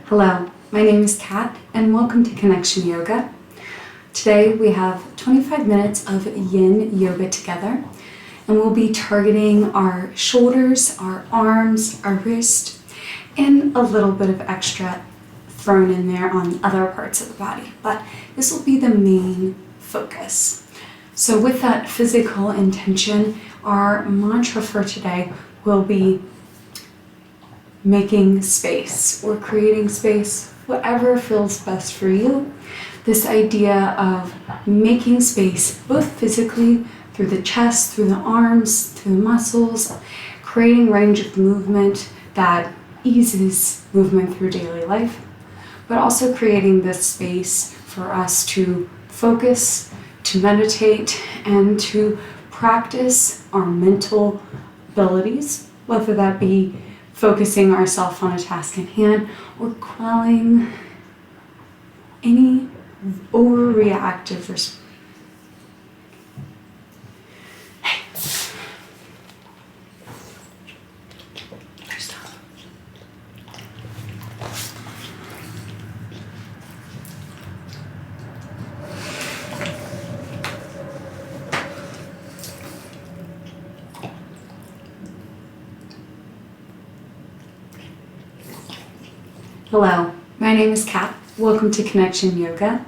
Hello, my name is Kat and welcome to Connection Yoga. Today we have 25 minutes of yin yoga together and we'll be targeting our shoulders, our arms, our wrist, and a little bit of extra thrown in there on other parts of the body. But this will be the main focus. So with that physical intention, our mantra for today will be making space or creating space, whatever feels best for you. This idea of making space both physically through the chest, through the arms, through the muscles, creating range of movement that eases movement through daily life, but also creating this space for us to focus, to meditate, and to practice our mental abilities, whether that be focusing ourselves on a task in hand or quelling any overreactive response. Hello, my name is Kat. Welcome to Connection Yoga.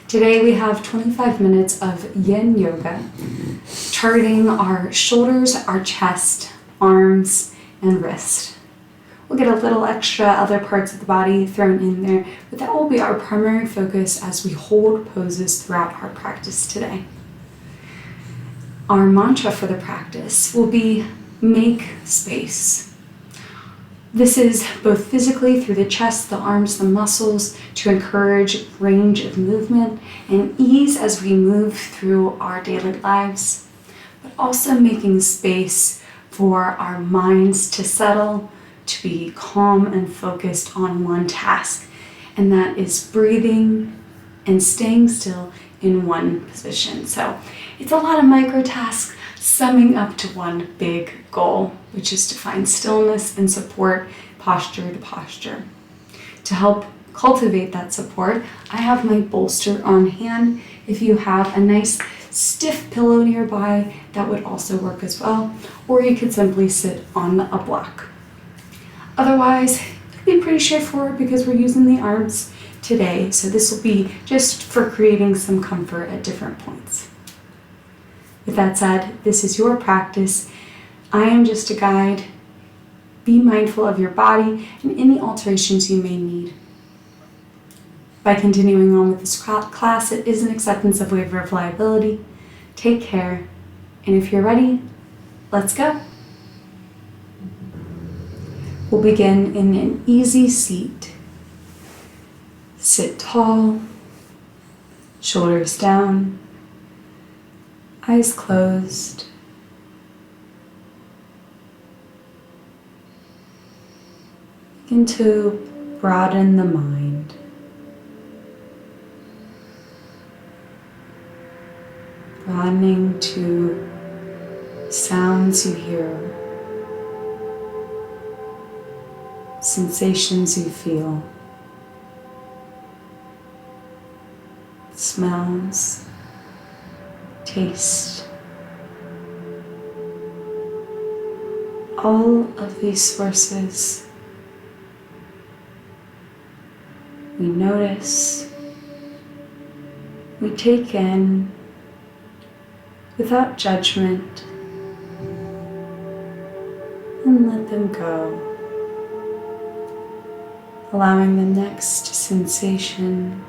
Today we have 25 minutes of yin yoga, targeting our shoulders, our chest, arms, and wrist. We'll get a little extra other parts of the body thrown in there, but that will be our primary focus as we hold poses throughout our practice today. Our mantra for the practice will be make space. This is both physically through the chest, the arms, the muscles to encourage range of movement and ease as we move through our daily lives, but also making space for our minds to settle, to be calm and focused on one task, and that is breathing and staying still in one position. So it's a lot of micro tasks summing up to one big goal, which is to find stillness and support posture to posture. To help cultivate that support, I have my bolster on hand. If you have a nice stiff pillow nearby, that would also work as well, or you could simply sit on a block. Otherwise, it'll be pretty straightforward because we're using the arms today, so this will be just for creating some comfort at different points. With that said, this is your practice. I am just a guide. Be mindful of your body and any alterations you may need. By continuing on with this class, it is an acceptance of waiver of liability. Take care, and if you're ready, let's go. We'll begin in an easy seat. Sit tall, shoulders down, eyes closed. Begin to broaden the mind. Broadening to sounds you hear, sensations you feel, smells, taste. All of these sources we notice, we take in without judgment and let them go, allowing the next sensation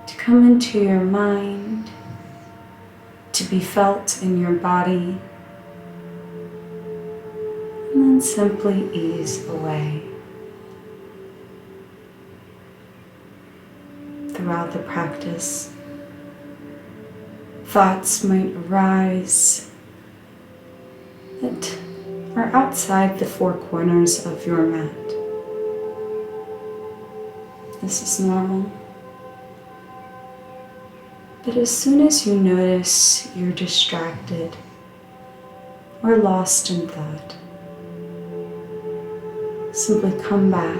to come into your mind, to be felt in your body, and then simply ease away. Throughout the practice, thoughts might arise that are outside the four corners of your mat. This is normal. But as soon as you notice you're distracted or lost in thought, simply come back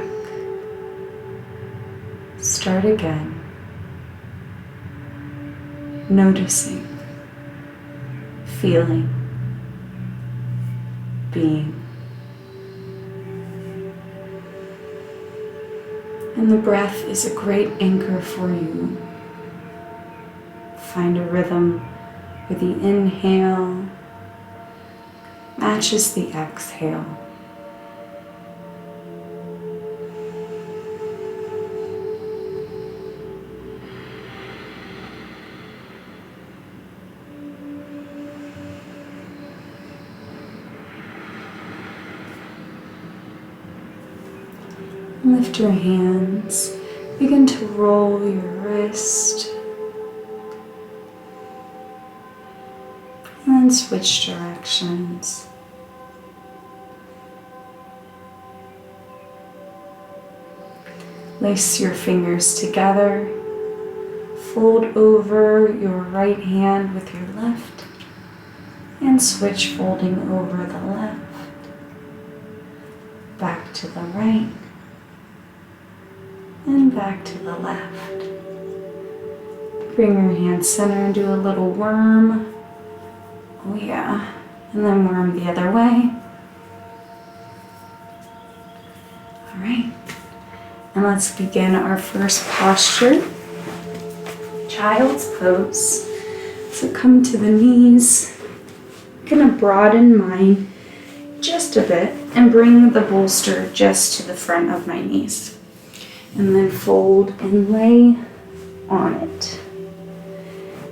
Start again. Noticing, feeling, being. And the breath is a great anchor for you. Find a rhythm where the inhale matches the exhale. Lift your hands, begin to roll your wrist, and then switch directions. Lace your fingers together, fold over your right hand with your left, and switch folding over the left, back to the right, and back to the left. Bring your hand center and do a little worm. Oh yeah. And then worm the other way. All right. And let's begin our first posture. Child's pose. So come to the knees. I'm gonna broaden mine just a bit and bring the bolster just to the front of my knees. And then fold and lay on it.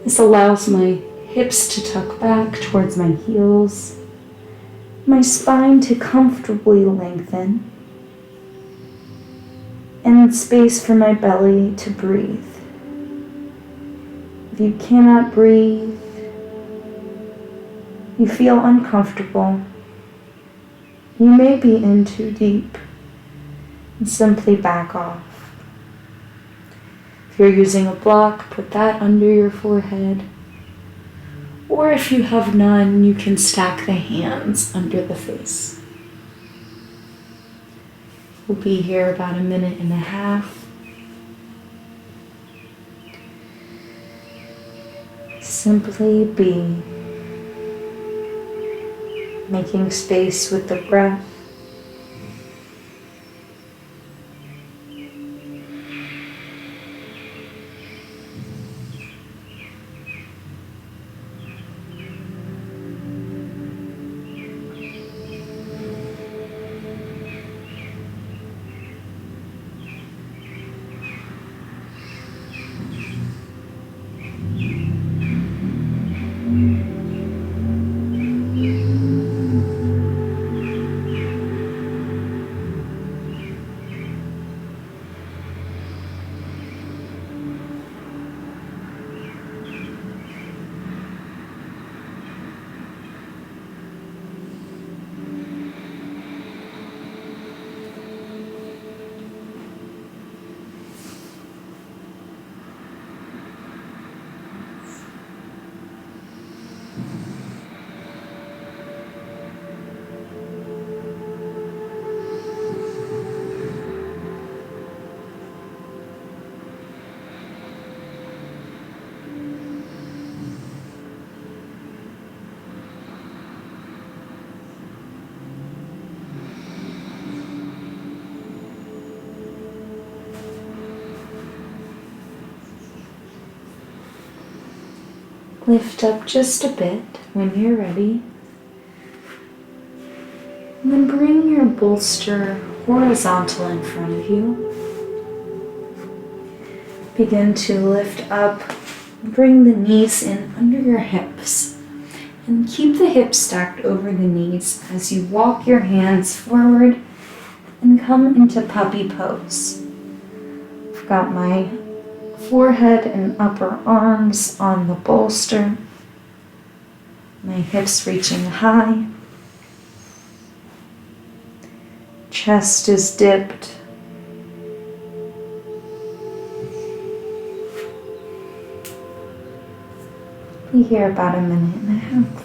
This allows my hips to tuck back towards my heels, my spine to comfortably lengthen, and space for my belly to breathe. If you cannot breathe, you feel uncomfortable, you may be in too deep, and simply back off. If you're using a block, put that under your forehead. Or if you have none, you can stack the hands under the face. We'll be here about 1.5 minutes. Simply be, making space with the breath. Lift up just a bit when you're ready. And then bring your bolster horizontal in front of you. Begin to lift up, bring the knees in under your hips. And keep the hips stacked over the knees as you walk your hands forward and come into puppy pose. I've got my forehead and upper arms on the bolster, my hips reaching high, chest is dipped, be here about 1.5 minutes.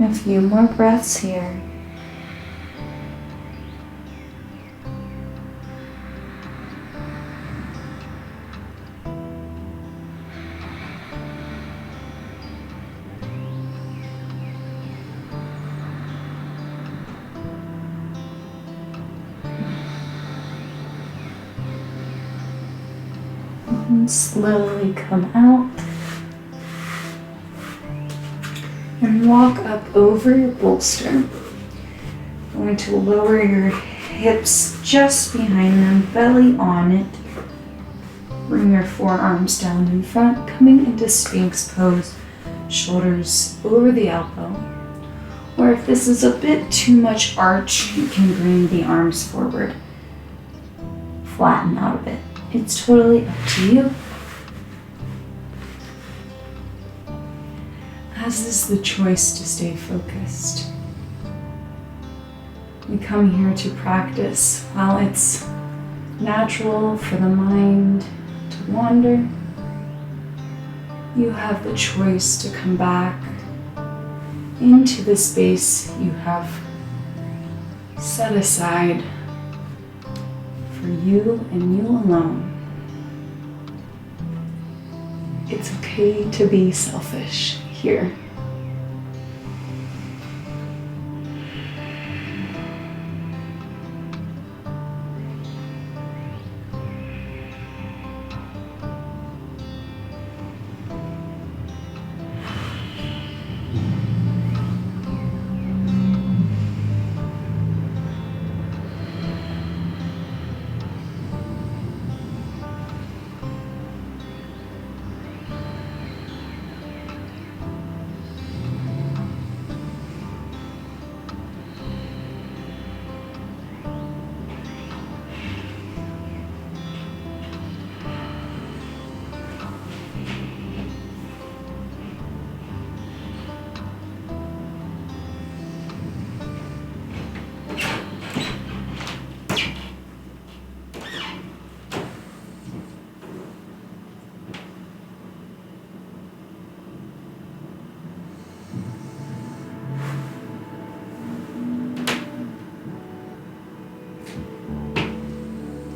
A few more breaths here. And slowly come out and walk up over your bolster. Going to lower your hips just behind them, belly on it. Bring your forearms down in front, coming into Sphinx pose, shoulders over the elbow. Or if this is a bit too much arch, you can bring the arms forward, flatten out a bit. It's totally up to you. As is the choice to stay focused. We come here to practice while it's natural for the mind to wander. You have the choice to come back into the space you have set aside for you and you alone. It's okay to be selfish here.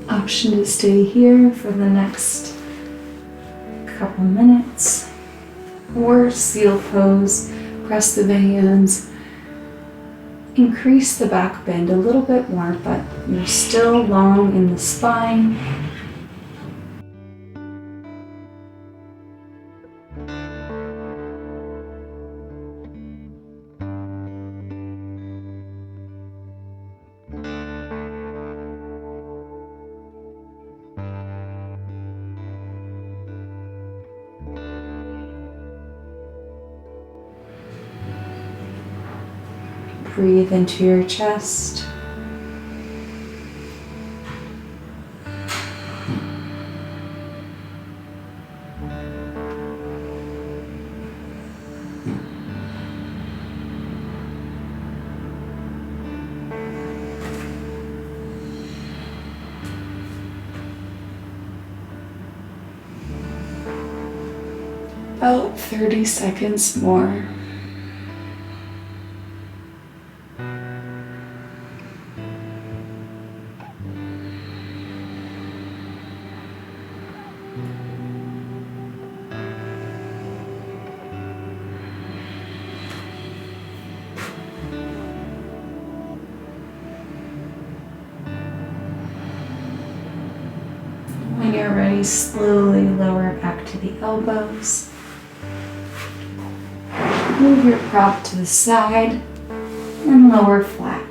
Option to stay here for the next couple minutes, or seal pose, press the hands, increase the back bend a little bit more, but you're still long in the spine. Breathe into your chest. About 30 seconds more. When you're ready, slowly lower back to the elbows. Move your prop to the side and lower flat.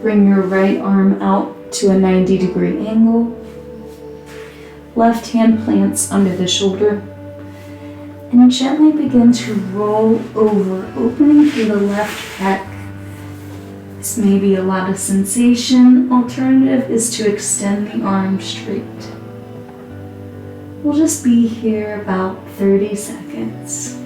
Bring your right arm out to a 90-degree angle. Left hand plants under the shoulder. And gently begin to roll over, opening through the left pec. This may be a lot of sensation. Alternative is to extend the arm straight. We'll just be here about 30 seconds.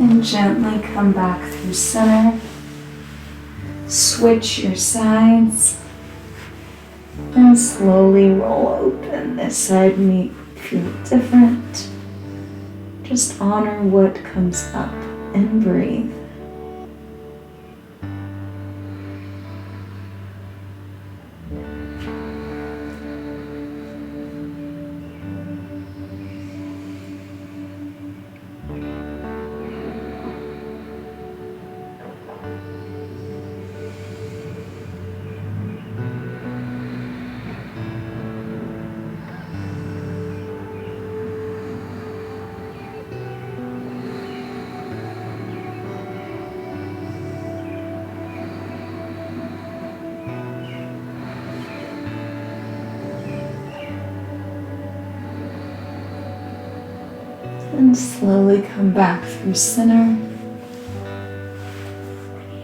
And gently come back through center. Switch your sides. And slowly roll open. This side may feel different. Just honor what comes up and breathe. And slowly come back through center.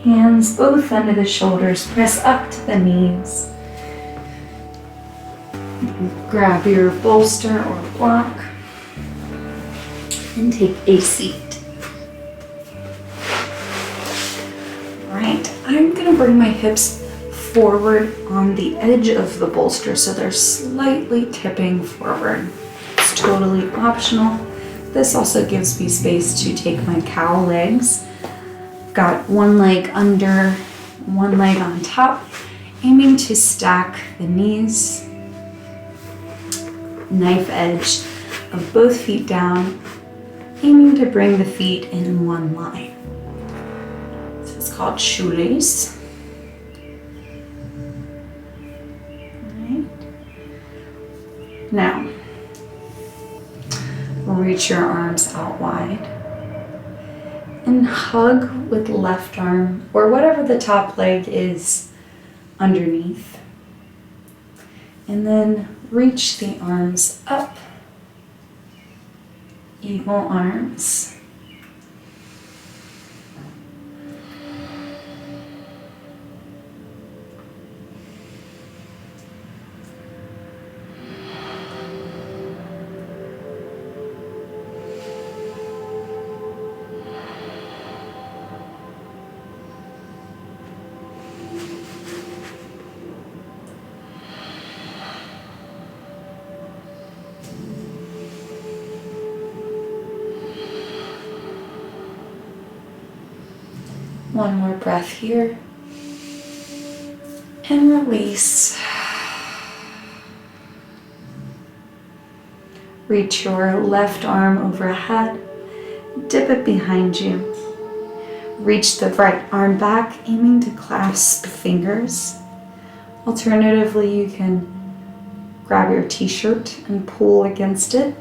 Hands both under the shoulders, press up to the knees. Grab your bolster or block and take a seat. All right, I'm gonna bring my hips forward on the edge of the bolster so they're slightly tipping forward. It's totally optional. This also gives me space to take my cow legs. Got one leg under, one leg on top, aiming to stack the knees. Knife edge of both feet down, aiming to bring the feet in one line. This is called shoelace. All right. Now, reach your arms out wide and hug with left arm or whatever the top leg is underneath. And then reach the arms up, eagle arms. One more breath here. And release. Reach your left arm overhead. Dip it behind you. Reach the right arm back, aiming to clasp fingers. Alternatively, you can grab your t-shirt and pull against it.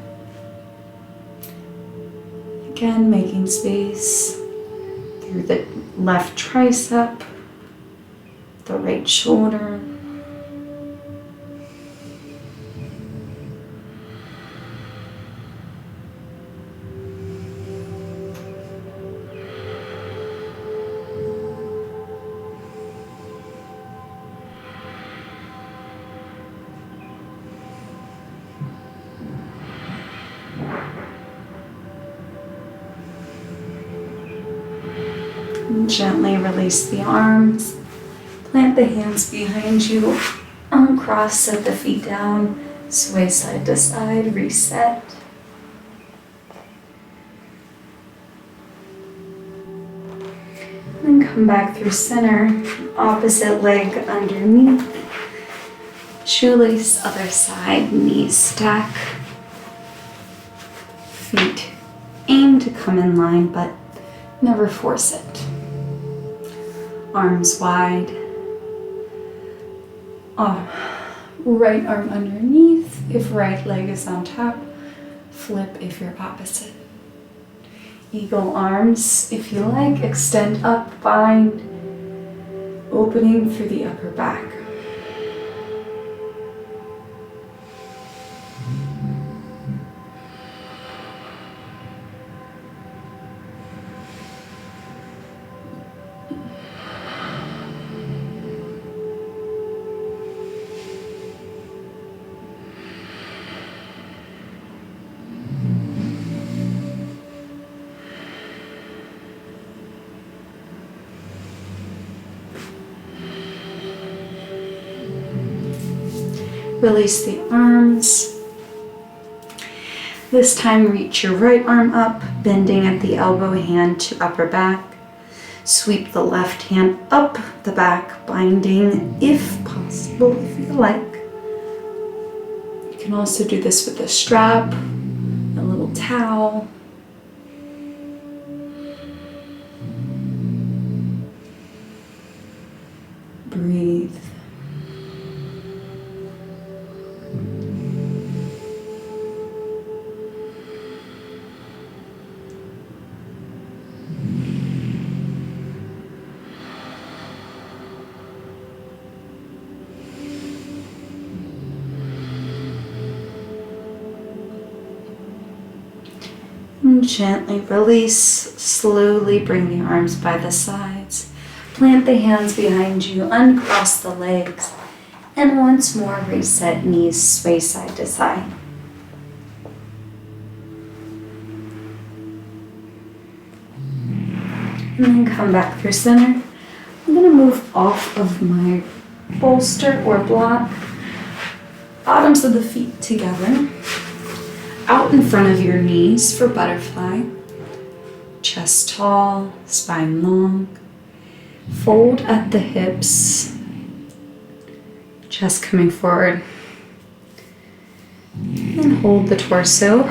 Again, making space through the left tricep, the right shoulder. And gently release the arms. Plant the hands behind you. Uncross, set the feet down. Sway side to side, reset. Then come back through center. Opposite leg underneath. Shoelace, other side, knees stack. Feet aim to come in line, but never force it. Arms wide. Right arm underneath if right leg is on top. Flip if you're opposite. Eagle arms, if you like, extend up, bind, opening through the upper back. Release the arms. This time reach your right arm up, bending at the elbow hand to upper back. Sweep the left hand up the back, binding if possible, if you like. You can also do this with a strap, a little towel. Breathe. And gently release, slowly bring the arms by the sides. Plant the hands behind you, uncross the legs, and once more reset, knees sway side to side. And then come back through center. I'm going to move off of my bolster or block, bottoms of the feet together, out in front of your knees for butterfly, chest tall, spine long. Fold at the hips, chest coming forward. And hold the torso.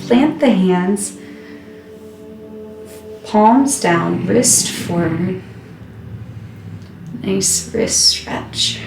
Plant the hands, palms down, wrist forward. Nice wrist stretch.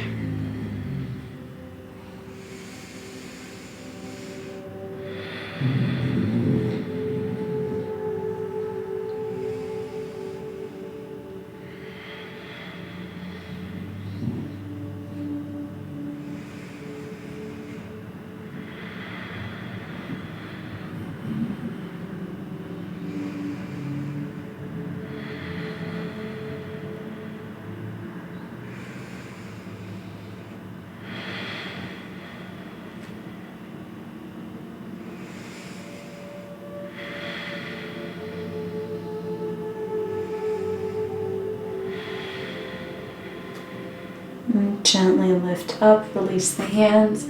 And gently lift up, release the hands,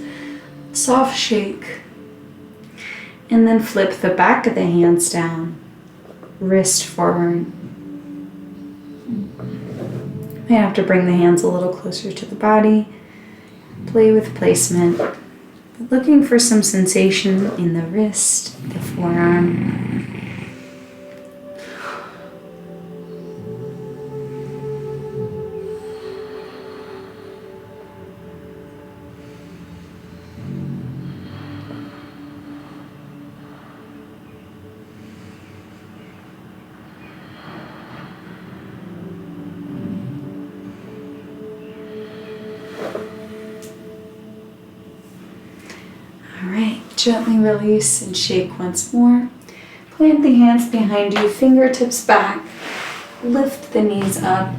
soft shake, and then flip the back of the hands down, wrist forward. You may have to bring the hands a little closer to the body, play with placement, looking for some sensation in the wrist, the forearm. Gently release and shake once more. Plant the hands behind you, fingertips back, lift the knees up,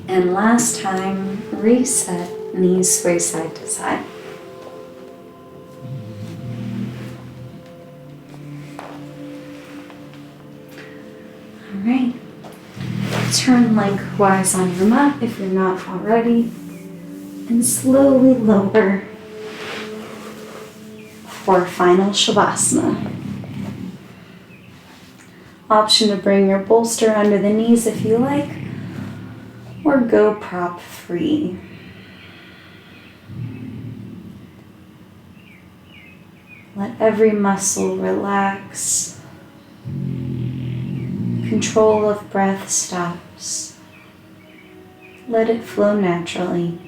and last time, reset, knees sway side to side. All right, turn lengthwise on your mat if you're not already, and slowly lower for final Shavasana. Option to bring your bolster under the knees if you like, or go prop free. Let every muscle relax. Control of breath stops. Let it flow naturally.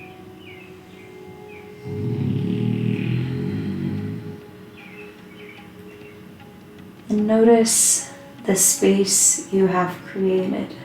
And notice the space you have created.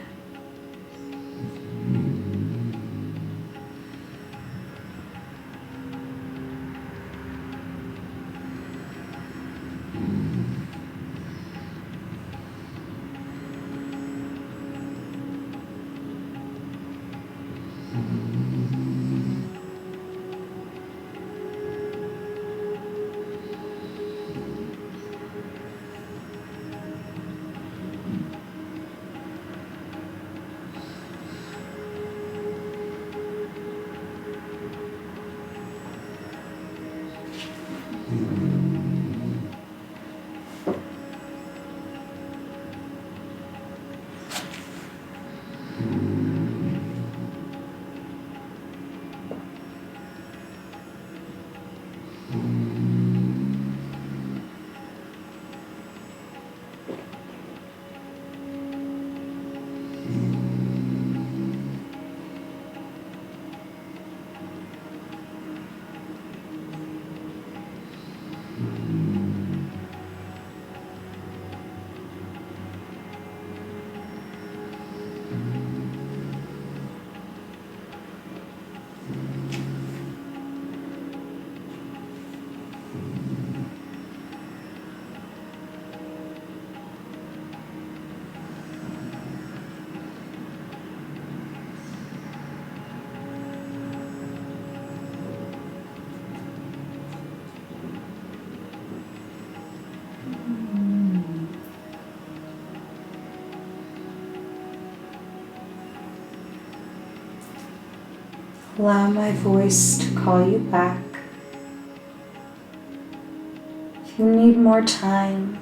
Allow my voice to call you back. If you need more time,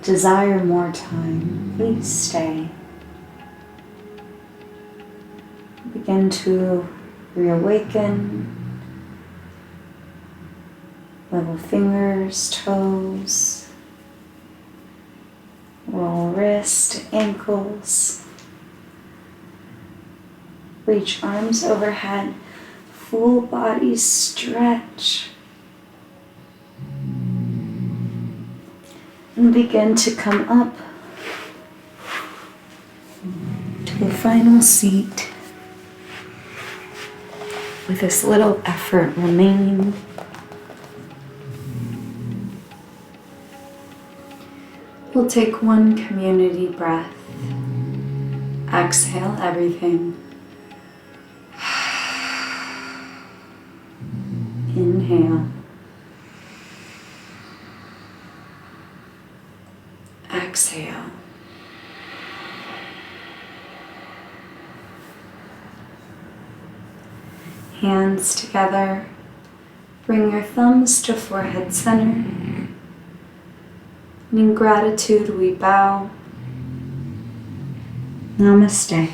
desire more time, please stay. Begin to reawaken. Little fingers, toes, roll wrist, ankles. Reach arms overhead, full body stretch. And begin to come up to a final seat with this little effort remaining. We'll take one community breath. Exhale everything. Inhale. Exhale. Hands together. Bring your thumbs to forehead center. And in gratitude we bow. Namaste.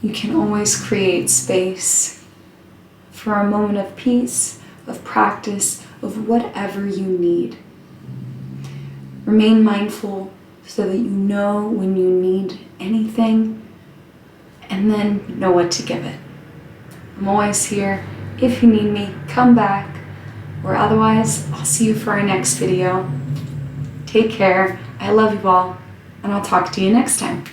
You can always create space for a moment of peace, of practice, of whatever you need. Remain mindful so that you know when you need anything and then know what to give it. I'm always here. If you need me, come back. Or otherwise, I'll see you for our next video. Take care. I love you all, and I'll talk to you next time.